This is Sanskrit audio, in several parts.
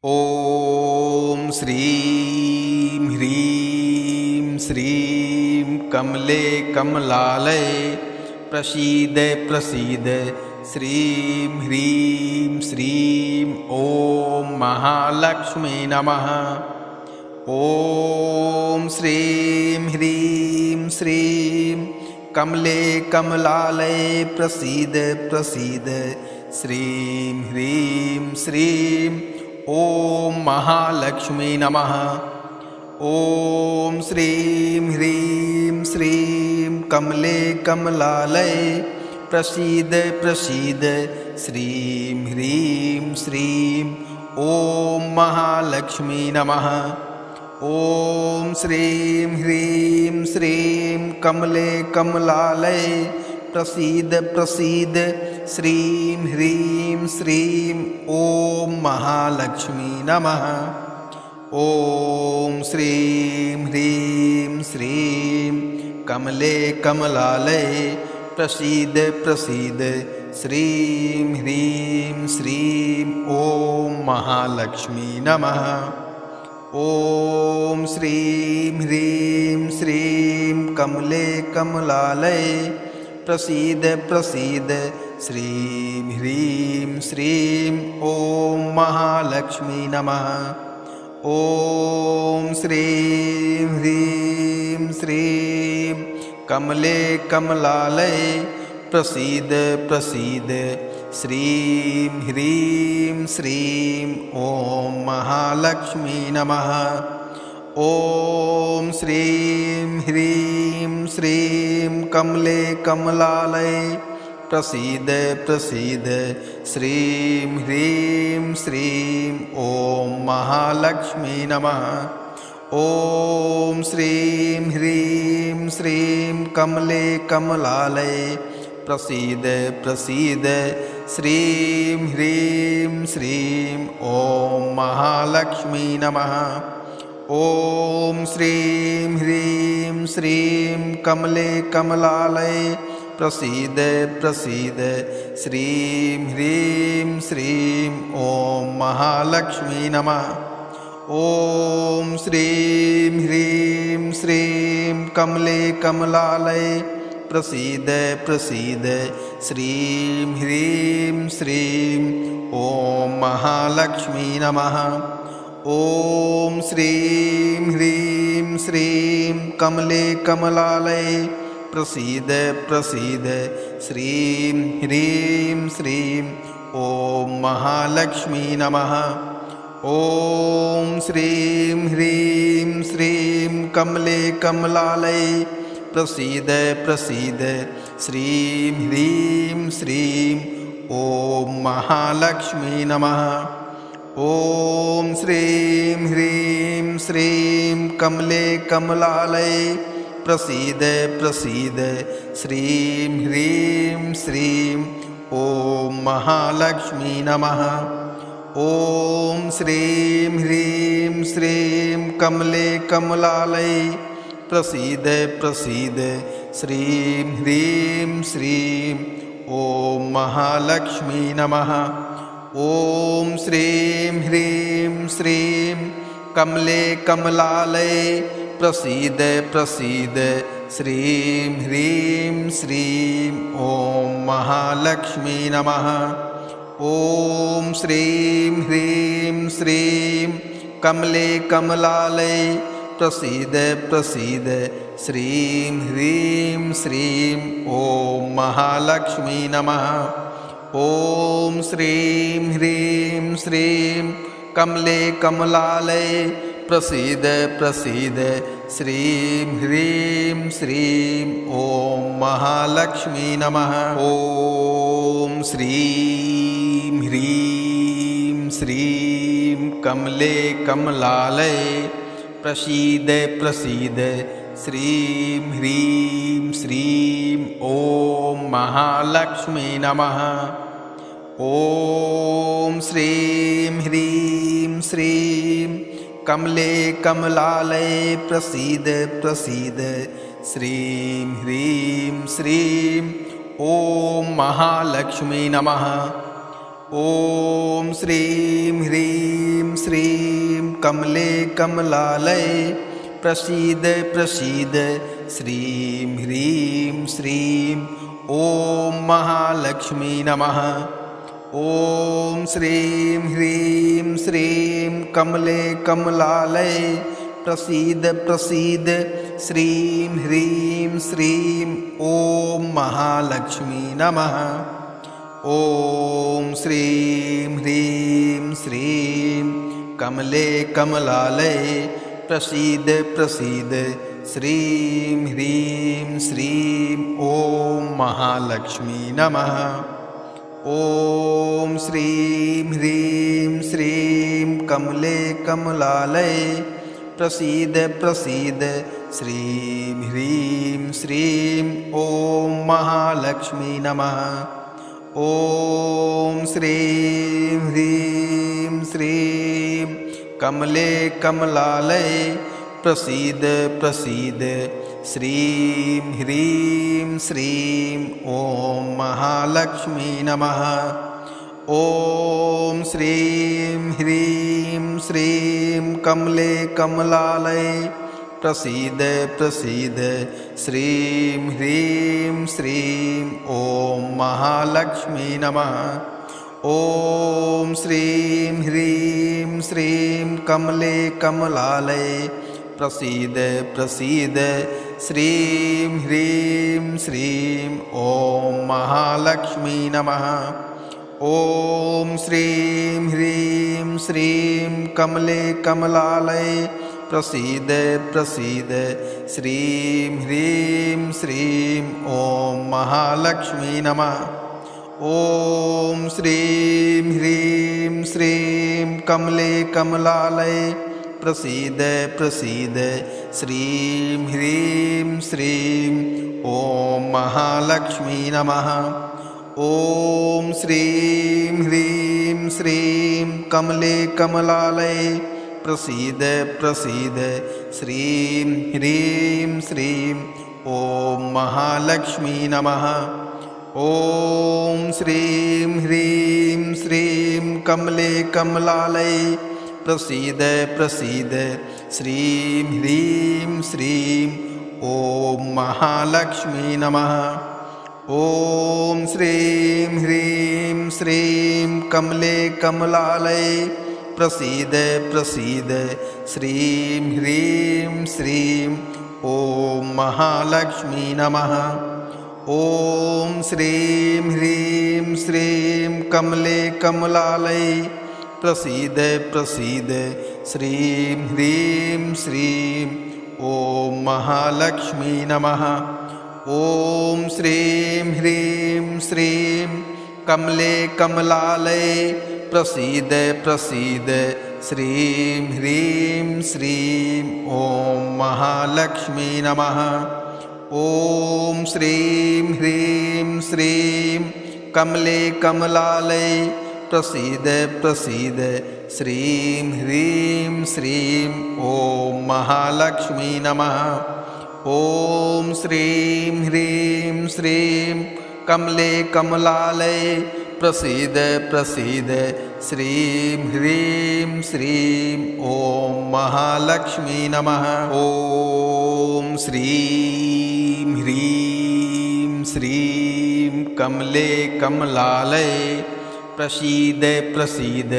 ॐ श्रीं ह्रीं श्रीं कमले कमलालये प्रसीद प्रसीद श्रीं ह्रीं श्रीं ॐ महालक्ष्मी नमः। ॐ श्रीं ह्रीं श्रीं कमले कमलालये प्रसीद प्रसीद श्रीं ह्रीं श्रीं ॐ महालक्ष्मी नमः। ॐ श्रीं ह्रीं श्रीं कमले कमलालये प्रसीद प्रसीद श्रीं ह्रीं श्रीं ॐ महालक्ष्मी नमः। ॐ श्रीं ह्रीं श्रीं कमले कमलालये प्रसीद प्रसीद श्रीं ह्रीं श्रीं ॐ महालक्ष्मी नमः। ॐ श्रीं ह्रीं श्रीं कमले कमलालये प्रसीद प्रसीद श्रीं ह्रीं श्रीं ॐ महालक्ष्मी नमः। ॐ श्रीं ह्रीं श्रीं कमले कमलालये प्रसीद प्रसीद श्रीं ह्रीं श्रीं ॐ महालक्ष्मी नमः। ॐ श्रीं ह्रीं श्रीं कमले कमलालये प्रसीद प्रसीद श्रीं ह्रीं श्रीं ॐ महालक्ष्मी नमः। ॐ श्रीं ह्रीं श्रीं कमले कमलालये प्रसीद प्रसीद श्रीं ह्रीं श्रीं ॐ महालक्ष्मी नमः। ॐ श्रीं ह्रीं श्रीं कमले कमलालये प्रसीद प्रसीद श्रीं ह्रीं श्रीं ॐ महालक्ष्मी नमः। ॐ श्रीं ह्रीं श्रीं कमले कमलालये प्रसीद प्रसीद श्रीं ह्रीं श्रीं ॐ महालक्ष्मी नमः। ॐ श्रीं ह्रीं श्रीं कमले कमलालये प्रसीद प्रसीद श्रीं ह्रीं श्रीं ॐ महालक्ष्मी नमः। ॐ श्रीं ह्रीं श्रीं कमले कमलालये प्रसीद प्रसीद श्रीं ह्रीं श्रीं ॐ महालक्ष्मी नमः। ॐ श्रीं ह्रीं श्रीं कमले कमलालये प्रसीद प्रसीद श्रीं ह्रीं श्रीं ॐ महालक्ष्मी नमः। ॐ श्रीं ह्रीं श्रीं कमले कमलालये प्रसीद प्रसीद श्रीं ह्रीं श्रीं ॐ महालक्ष्मी नमः। ॐ श्रीं ह्रीं श्रीं कमले कमलालये प्रसीद प्रसीद श्रीं ह्रीं श्रीं ॐ महालक्ष्मी नमः। ॐ श्रीं ह्रीं श्रीं कमले कमलालये प्रसीद प्रसीद श्रीं ह्रीं श्रीं ॐ महालक्ष्मी नमः। ॐ श्रीं ह्रीं श्रीं कमले कमलालये प्रसीद प्रसीद श्रीं ह्रीं श्रीं ॐ महालक्ष्मी नमः। ॐ श्रीं ह्रीं श्रीं कमले कमलालये प्रसीद प्रसीद श्रीं ह्रीं श्रीं ॐ महालक्ष्मी नमः। ॐ श्रीं ह्रीं श्रीं कमले कमलालये प्रसीद प्रसीद श्रीं ह्रीं श्रीं ॐ महालक्ष्मी नमः। ॐ श्रीं ह्रीं श्रीं कमले कमलालये प्रसीद प्रसीद श्रीं ह्रीं श्रीं ॐ महालक्ष्मी नमः। ॐ श्रीं ह्रीं श्रीं कमले कमलालये प्रसीद प्रसीद श्रीं ह्रीं श्रीं ॐ महालक्ष्मी नमः। ॐ श्रीं ह्रीं श्रीं कमले कमलालये प्रसीद प्रसीद श्रीं ह्रीं श्रीं ॐ महालक्ष्मी नमः। ॐ श्रीं ह्रीं श्रीं कमले कमलालये प्रसीद प्रसीद श्रीं ह्रीं श्रीं ॐ महालक्ष्मी नमः। ॐ श्रीं ह्रीं श्रीं कमले कमलालये प्रसीद प्रसीद श्रीं ह्रीं श्रीं ॐ महालक्ष्मी नमः। ॐ श्रीं ह्रीं श्रीं कमले कमलालये प्रसीद प्रसीद श्रीं ह्रीं श्रीं ॐ महालक्ष्मी नमः। ॐ श्रीं ह्रीं श्रीं कमले कमलालये प्रसीद प्रसीद श्रीं ह्रीं श्रीं ॐ महालक्ष्मी नमः। ॐ श्रीं ह्रीं श्रीं कमले कमलालये प्रसीद प्रसीद श्रीं ह्रीं श्रीं ॐ महालक्ष्मी नमः। ॐ श्रीं ह्रीं श्रीं कमले कमलालये प्रसीद प्रसीद श्रीं ह्रीं श्रीं ॐ महालक्ष्मी नमः। ॐ श्रीं ह्रीं श्रीं कमले कमलालये प्रसीद प्रसीद श्रीं ह्रीं श्रीं ॐ महालक्ष्मी नमः। ॐ श्रीं ह्रीं श्रीं कमले कमलालये प्रसीद प्रसीद श्रीं ह्रीं श्रीं ॐ महालक्ष्मी नमः। ॐ श्रीं ह्रीं श्रीं कमले कमलालये प्रसीद प्रसीद श्रीं ह्रीं श्रीं ॐ महालक्ष्मी नमः। ॐ श्रीं ह्रीं श्रीं कमले कमलालये प्रसीद प्रसीद श्रीं ह्रीं श्रीं ॐ महालक्ष्मी नमः। ॐ श्रीं ह्रीं श्रीं कमले कमलालये प्रसीद प्रसीद श्रीं ह्रीं श्रीं ॐ महालक्ष्मी नमः। ॐ श्रीं ह्रीं श्रीं कमले कमलालये प्रसीद प्रसीद श्रीं ह्रीं श्रीं ॐ महालक्ष्मी नमः। ॐ श्रीं ह्रीं श्रीं कमले कमलालये प्रसीद प्रसीद श्रीं ह्रीं श्रीं ॐ महालक्ष्मी नमः। ॐ श्रीं ह्रीं श्रीं कमले कमलालये प्रसीद प्रसीद श्रीं ह्रीं श्रीं ॐ महालक्ष्मी नमः। ॐ श्रीं ह्रीं श्रीं कमले कमलालये प्रसीद प्रसीद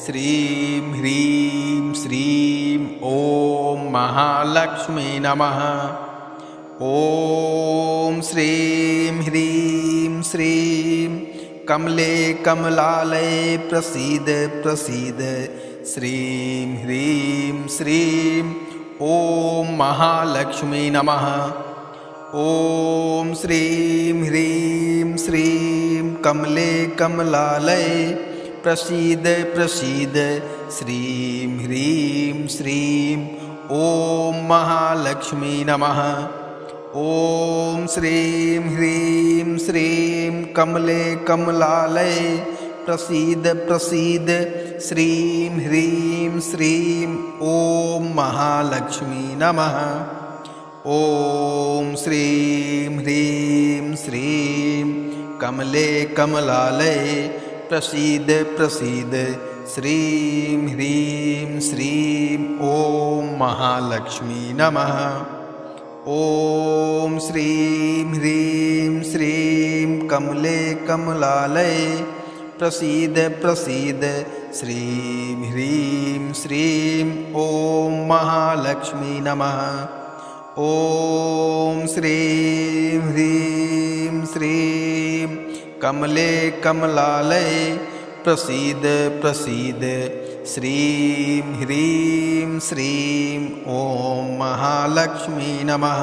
श्रीं ह्रीं श्रीं ॐ महालक्ष्मी नमः। ॐ श्रीं ह्रीं श्रीं कमले कमलालये प्रसीद प्रसीद श्रीं ह्रीं श्रीं ॐ महालक्ष्मी नमः। ॐ श्रीं ह्रीं श्रीं कमले कमलालये प्रसीद प्रसीद श्रीं ह्रीं श्रीं ॐ महालक्ष्मी नमः। ॐ श्रीं ह्रीं श्रीं कमले कमलालये प्रसीद प्रसीद श्रीं ह्रीं श्रीं ॐ महालक्ष्मी नमः। ॐ श्रीं ह्रीं श्रीं कमले कमलालये प्रसीद प्रसीद श्रीं ह्रीं श्रीं ॐ महालक्ष्मी नमः। ॐ श्रीं ह्रीं श्रीं कमले कमलालये प्रसीद प्रसीद श्रीं ह्रीं श्रीं ॐ महालक्ष्मी नमः। ॐ श्रीं ह्रीं श्रीं कमले कमलालये प्रसीद प्रसीद श्रीं ह्रीं श्रीं ॐ महालक्ष्मी नमः।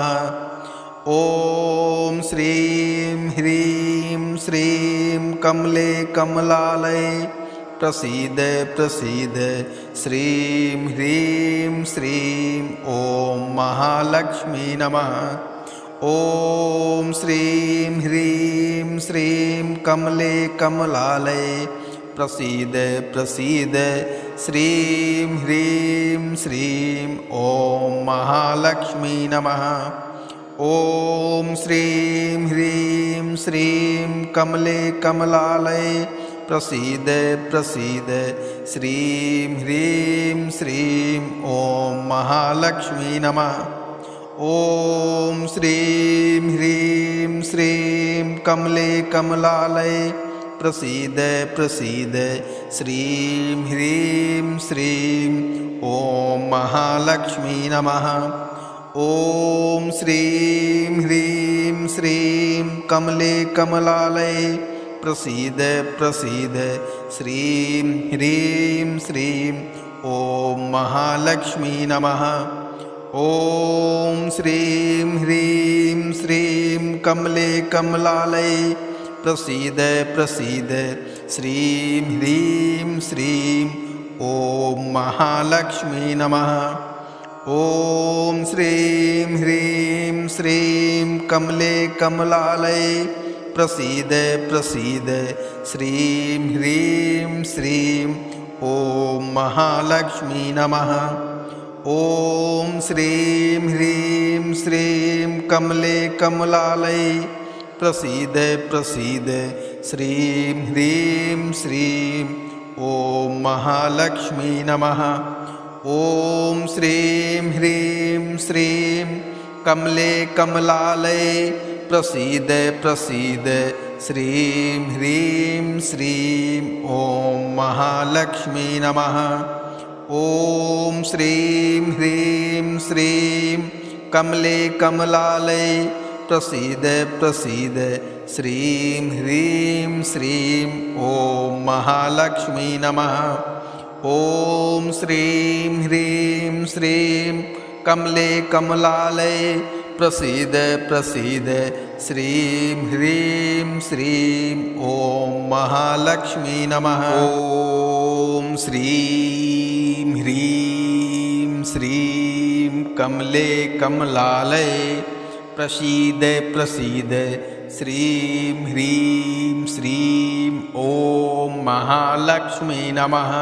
ॐ श्रीं ह्रीं श्रीं कमले कमलालये प्रसीद प्रसीद श्रीं ह्रीं श्रीं ॐ महालक्ष्मी नमः। ॐ श्रीं ह्रीं श्रीं कमले कमलालये प्रसीद प्रसीद श्रीं ह्रीं श्रीं ॐ महालक्ष्मी नमः। ॐ श्रीं ह्रीं श्रीं कमले कमलालये प्रसीद प्रसीद श्रीं ह्रीं श्रीं ॐ महालक्ष्मी नमः। ॐ श्रीं ह्रीं श्रीं कमले कमलालये प्रसीद प्रसीद श्रीं ह्रीं श्रीं ॐ महालक्ष्मी नमः। ॐ श्रीं ह्रीं श्रीं कमले कमलालये प्रसीद प्रसीद श्रीं ह्रीं श्रीं ॐ महालक्ष्मी नमः। ॐ श्रीं ह्रीं श्रीं कमले कमलालये प्रसीद प्रसीद श्रीं ह्रीं श्रीं ॐ महालक्ष्मी नमः। ॐ श्रीं ह्रीं श्रीं कमले कमलालये प्रसीद प्रसीद श्रीं ह्रीं श्रीं ॐ महालक्ष्मी नमः। ॐ श्रीं ह्रीं श्रीं कमले कमलालये प्रसीद प्रसीद श्रीं ह्रीं श्रीं ॐ महालक्ष्मी नमः। ॐ श्रीं ह्रीं श्रीं कमले कमलालये प्रसीद प्रसीद श्रीं ह्रीं श्रीं ॐ महालक्ष्मी नमः। ॐ श्रीं ह्रीं श्रीं कमले कमलालये प्रसीद प्रसीद श्रीं ह्रीं श्रीं ॐ महालक्ष्मी नमः। ॐ श्रीं ह्रीं श्रीं कमले कमलालये प्रसीद प्रसीद श्रीं ह्रीं श्रीं ॐ महालक्ष्मी नमः। ॐ श्रीं ह्रीं श्रीं कमले कमलालये प्रसीद प्रसीद श्रीं ह्रीं श्रीं ॐ महालक्ष्मी नमः।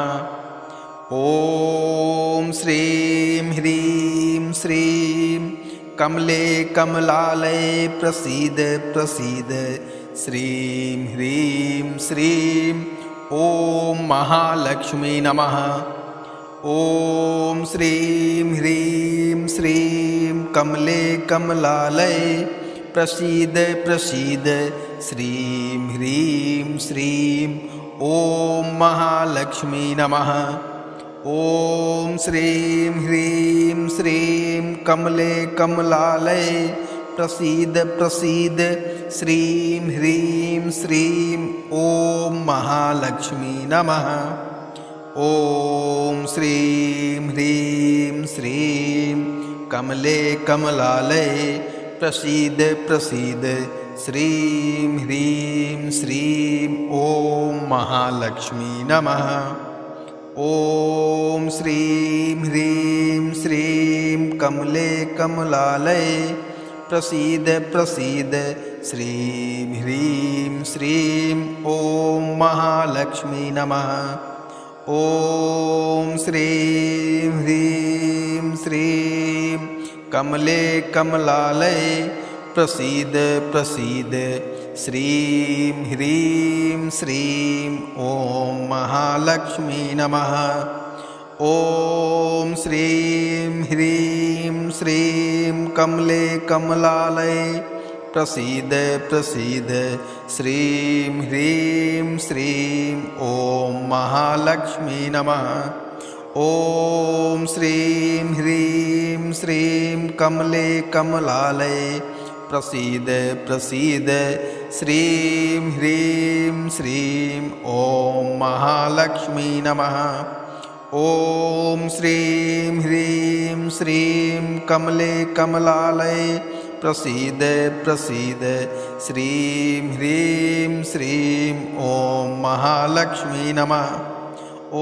ॐ श्रीं ह्रीं श्रीं कमले कमलालये प्रसीद प्रसीद श्रीं ह्रीं श्रीं ॐ महालक्ष्मी नमः। ॐ श्रीं ह्रीं श्रीं कमले कमलालये प्रसीद प्रसीद श्रीं ह्रीं श्रीं ॐ महालक्ष्मी नमः। ॐ श्रीं ह्रीं श्रीं कमले कमलालये प्रसीद प्रसीद श्रीं ह्रीं श्रीं ॐ महालक्ष्मी नमः। ॐ श्रीं ह्रीं श्रीं कमले कमलालये प्रसीद प्रसीद श्रीं ह्रीं श्रीं ॐ महालक्ष्मी नमः। ॐ श्रीं ह्रीं श्रीं कमले कमलालये प्रसीद प्रसीद श्रीं ह्रीं श्रीं ॐ महालक्ष्मी नमः। ॐ श्रीं ह्रीं श्रीं कमले कमलालये प्रसीद प्रसीद श्रीं ह्रीं श्रीं ॐ महालक्ष्मी नमः। ॐ श्रीं ह्रीं श्रीं कमले कमलालये प्रसीद प्रसीद श्रीं ह्रीं श्रीं ॐ महालक्ष्मी नमः। ॐ श्रीं ह्रीं श्रीं कमले कमलालये प्रसीद प्रसीद श्रीं ह्रीं श्रीं ॐ महालक्ष्मी नमः। ॐ श्रीं ह्रीं श्रीं कमले कमलालये प्रसीद प्रसीद श्रीं ह्रीं श्रीं ॐ महालक्ष्मी नमः।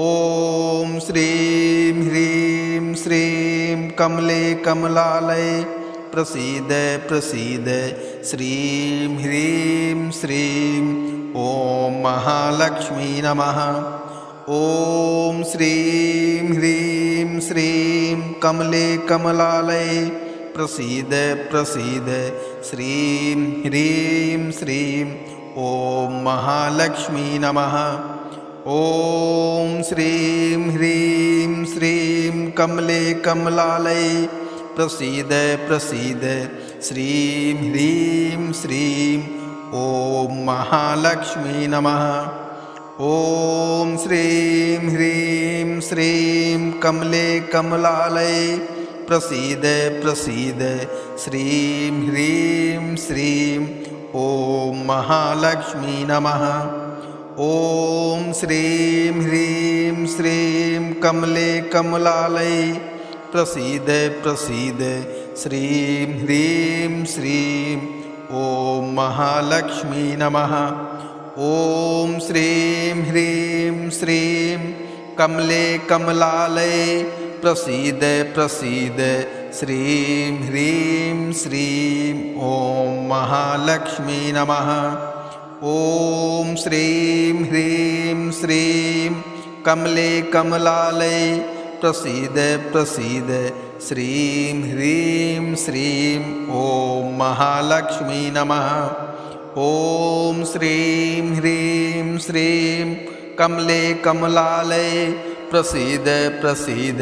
ॐ श्रीं ह्रीं श्रीं कमले कमलालये प्रसीद प्रसीद श्रीं ह्रीं श्रीं ॐ महालक्ष्मी नमः। ॐ श्रीं ह्रीं श्रीं कमले कमलालये प्रसीद प्रसीद श्रीं ह्रीं श्रीं ॐ महालक्ष्मी नमः। ॐ श्रीं ह्रीं श्रीं कमले कमलालये प्रसीद प्रसीद श्रीं ह्रीं श्रीं ॐ महालक्ष्मी नमः। ॐ श्रीं ह्रीं श्रीं कमले कमलालये प्रसीद प्रसीद श्रीं ह्रीं श्रीं ॐ महालक्ष्मी नमः। ॐ श्रीं ह्रीं श्रीं कमले कमलालये प्रसीद प्रसीद श्रीं ह्रीं श्रीं ॐ महालक्ष्मी नमः। ॐ श्रीं ह्रीं श्रीं कमले कमलालये प्रसीद प्रसीद श्रीं ह्रीं श्रीं ॐ महालक्ष्मी नमः। ॐ श्रीं ह्रीं श्रीं कमले कमलालये प्रसीद प्रसीद श्रीं ह्रीं श्रीं ॐ महालक्ष्मी नमः। ॐ श्रीं ह्रीं श्रीं कमले कमलालये प्रसीद प्रसीद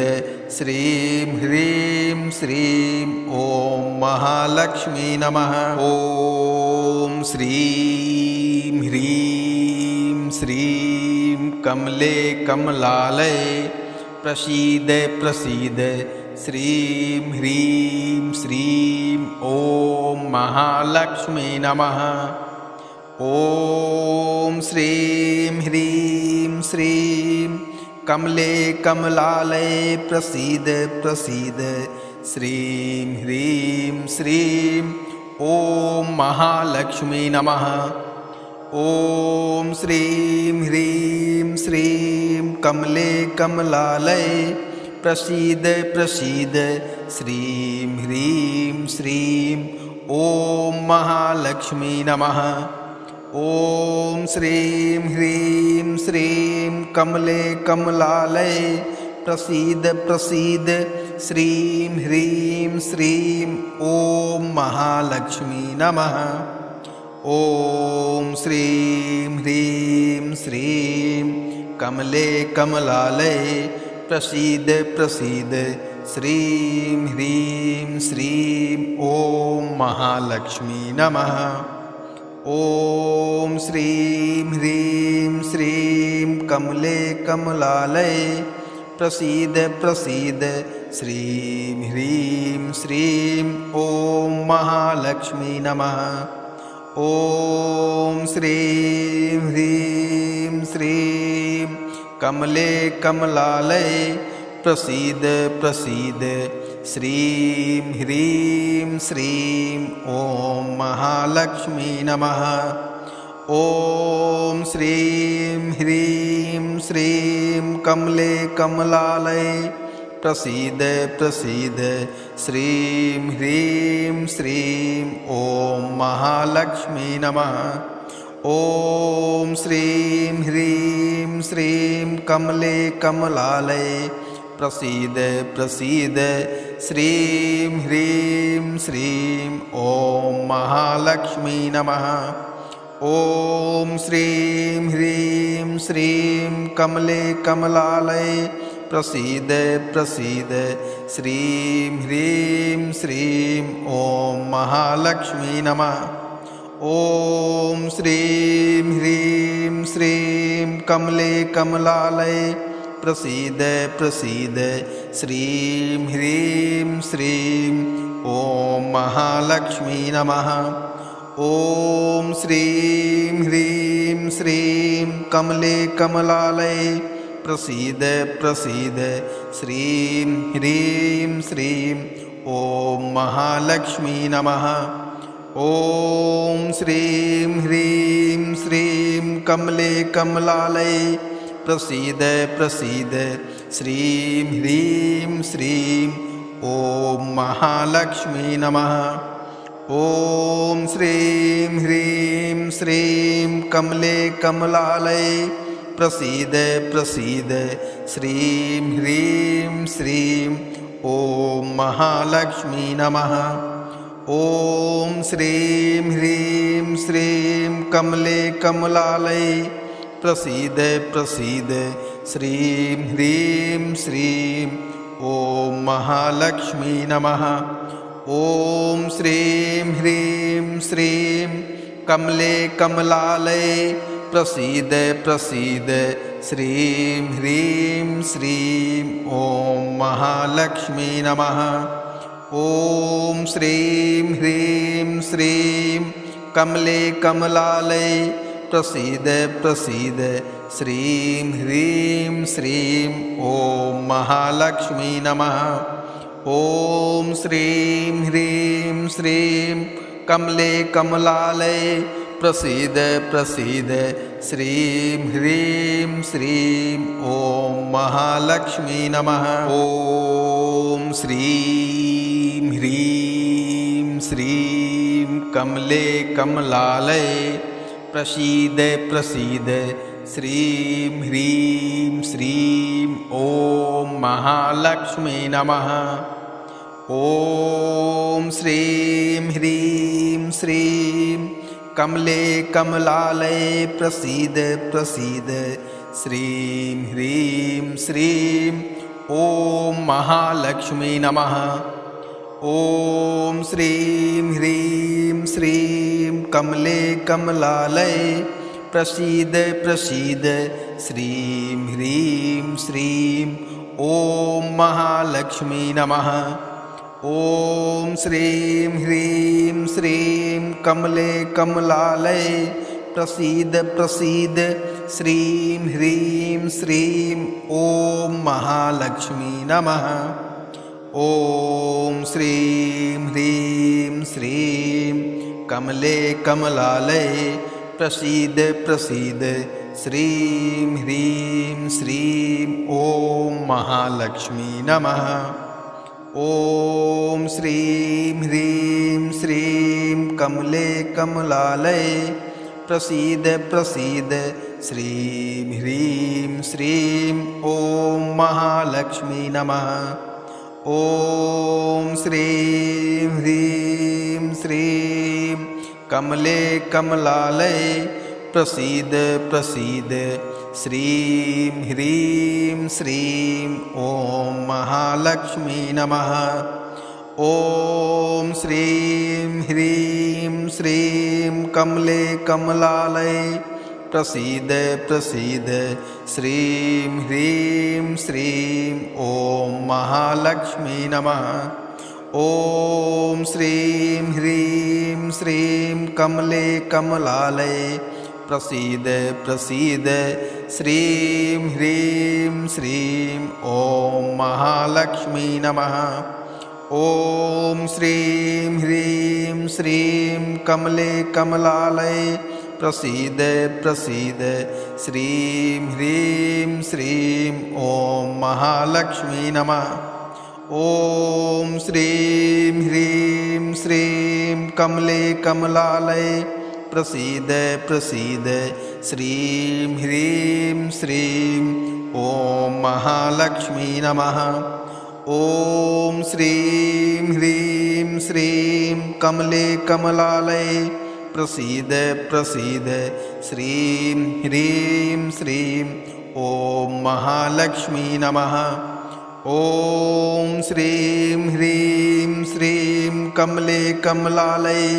श्रीं ह्रीं श्रीं ॐ महालक्ष्मी नमः। ॐ श्रीं ह्रीं श्रीं कमले कमलालये प्रसीद प्रसीद श्रीं ह्रीं श्रीं ॐ महालक्ष्मी नमः। ॐ श्रीं ह्रीं श्रीं कमले कमलालये प्रसीद प्रसीद श्रीं ह्रीं श्रीं ॐ महालक्ष्मी नमः। ॐ श्रीं ह्रीं श्रीं कमले कमलालये प्रसीद प्रसीद श्रीं ह्रीं श्रीं ॐ महालक्ष्मी नमः। ॐ श्रीं ह्रीं श्रीं कमले कमलालये प्रसीद प्रसीद श्रीं ह्रीं श्रीं ॐ महालक्ष्मी नमः। ॐ श्रीं ह्रीं श्रीं कमले कमलालये प्रसीद प्रसीद श्रीं ह्रीं श्रीं ॐ महालक्ष्मी नमः। ॐ श्रीं ह्रीं श्रीं कमले कमलालये प्रसीद प्रसीद श्रीं ह्रीं श्रीं ॐ महालक्ष्मी नमः। ॐ श्रीं ह्रीं श्रीं कमले कमलालये प्रसीद प्रसीद श्रीं ह्रीं श्रीं ॐ महालक्ष्मी नमः। ॐ श्रीं ह्रीं श्रीं कमले कमलालये प्रसीद प्रसीद श्रीं ह्रीं श्रीं ॐ महालक्ष्मी नमः। ॐ श्रीं ह्रीं श्रीं कमले कमलालये प्रसीद प्रसीद श्रीं ह्रीं श्रीं ॐ महालक्ष्मी नमः। ॐ श्रीं ह्रीं श्रीं कमले कमलालये प्रसीद प्रसीद श्रीं ह्रीं श्रीं ॐ महालक्ष्मी नमः। ॐ श्रीं ह्रीं श्रीं कमले कमलालये प्रसीद प्रसीद श्रीं ह्रीं श्रीं ॐ महालक्ष्मी नमः। ॐ श्रीं ह्रीं श्रीं कमले कमलालये प्रसीद प्रसीद श्रीं ह्रीं श्रीं ॐ महालक्ष्मी नमः। ॐ श्रीं ह्रीं श्रीं कमले कमलालये प्रसीद प्रसीद श्रीं ह्रीं श्रीं ॐ महालक्ष्मी नमः। ॐ श्रीं ह्रीं श्रीं कमले कमलालये प्रसीद प्रसीद श्रीं ह्रीं श्रीं ॐ महालक्ष्मी नमः। ॐ श्रीं ह्रीं श्रीं कमले कमलालये प्रसीद प्रसीद श्रीं ह्रीं श्रीं ॐ महालक्ष्मी नमः। ॐ श्रीं ह्रीं श्रीं कमले कमलालये प्रसीद प्रसीद श्रीं ह्रीं श्रीं ॐ महालक्ष्मी नमः। ॐ श्रीं ह्रीं श्रीं कमले कमलालये प्रसीद प्रसीद श्रीं ह्रीं श्रीं ॐ महालक्ष्मी नमः। ॐ श्रीं ह्रीं श्रीं कमले कमलालये प्रसीद प्रसीद श्रीं ह्रीं श्रीं ॐ महालक्ष्मी नमः। ॐ श्रीं ह्रीं श्रीं कमले कमलालये प्रसीद प्रसीद श्रीं ह्रीं श्रीं ॐ महालक्ष्मी नमः। ॐ श्रीं ह्रीं श्रीं कमले कमलालये प्रसीद प्रसीद श्रीं ह्रीं श्रीं ॐ महालक्ष्मी नमः। ॐ श्रीं ह्रीं श्रीं कमले कमलालये प्रसीद प्रसीद श्रीं ह्रीं श्रीं ॐ महालक्ष्मी नमः। ॐ श्रीं ह्रीं श्रीं कमले कमलालये प्रसीद प्रसीद श्रीं ह्रीं श्रीं ॐ महालक्ष्मी नमः। ॐ श्रीं ह्रीं श्रीं कमले कमलालये प्रसीद प्रसीद श्रीं ह्रीं श्रीं ॐ महालक्ष्मी नमः। ॐ श्रीं ह्रीं श्रीं कमले कमलालये प्रसीद प्रसीद श्रीं ह्रीं श्रीं ॐ महालक्ष्मी नमः। ॐ श्रीं ह्रीं श्रीं कमले कमलालये प्रसीद प्रसीद श्रीं ह्रीं श्रीं ॐ महालक्ष्मी नमः। ॐ श्रीं ह्रीं श्रीं कमले कमलालये प्रसीद प्रसीद श्रीं ह्रीं श्रीं ॐ महालक्ष्मी नमः। ॐ श्रीं ह्रीं श्रीं कमले कमलालये प्रसीद प्रसीद श्रीं ह्रीं श्रीं ॐ महालक्ष्मी नमः। ॐ श्रीं ह्रीं श्रीं कमले कमलालये प्रसीद प्रसीद श्रीं ह्रीं श्रीं ॐ महालक्ष्मी नमः। ॐ श्रीं ह्रीं श्रीं कमले कमलालये प्रसीद प्रसीद श्रीं ह्रीं श्रीं ॐ महालक्ष्मी नमः। ॐ श्रीं ह्रीं श्रीं कमले कमलालये प्रसीद प्रसीद श्रीं ह्रीं श्रीं ॐ महालक्ष्मी नमः। ॐ श्रीं ह्रीं श्रीं कमले कमलालये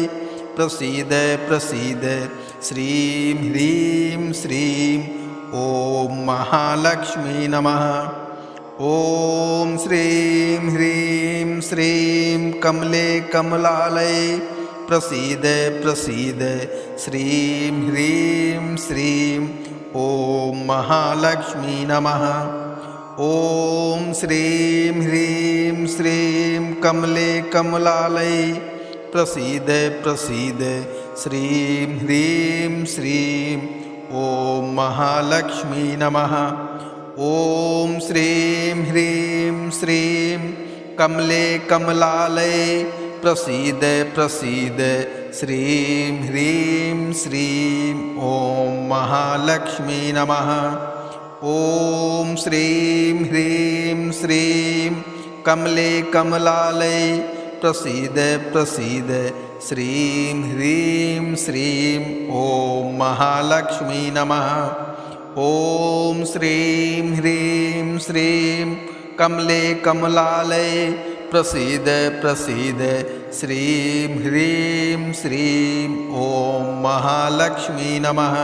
प्रसीद प्रसीद श्रीं ह्रीं श्रीं ॐ महालक्ष्मी नमः। ॐ श्रीं ह्रीं श्रीं कमले कमलालये प्रसीद प्रसीद श्रीं ह्रीं श्रीं ॐ महालक्ष्मी नमः। ॐ श्रीं ह्रीं श्रीं कमले कमलालये प्रसीद प्रसीद श्रीं ह्रीं श्रीं ॐ महालक्ष्मी नमः। ॐ श्रीं ह्रीं श्रीं कमले कमलालये प्रसीद प्रसीद श्रीं ह्रीं श्रीं ॐ महालक्ष्मी नमः। ॐ श्रीं ह्रीं श्रीं कमले कमलालये प्रसीद प्रसीद श्रीं ह्रीं श्रीं ॐ महालक्ष्मी नमः। ॐ श्रीं ह्रीं श्रीं कमले कमलालये प्रसीद प्रसीद श्रीं ह्रीं श्रीं ॐ महालक्ष्मी नमः।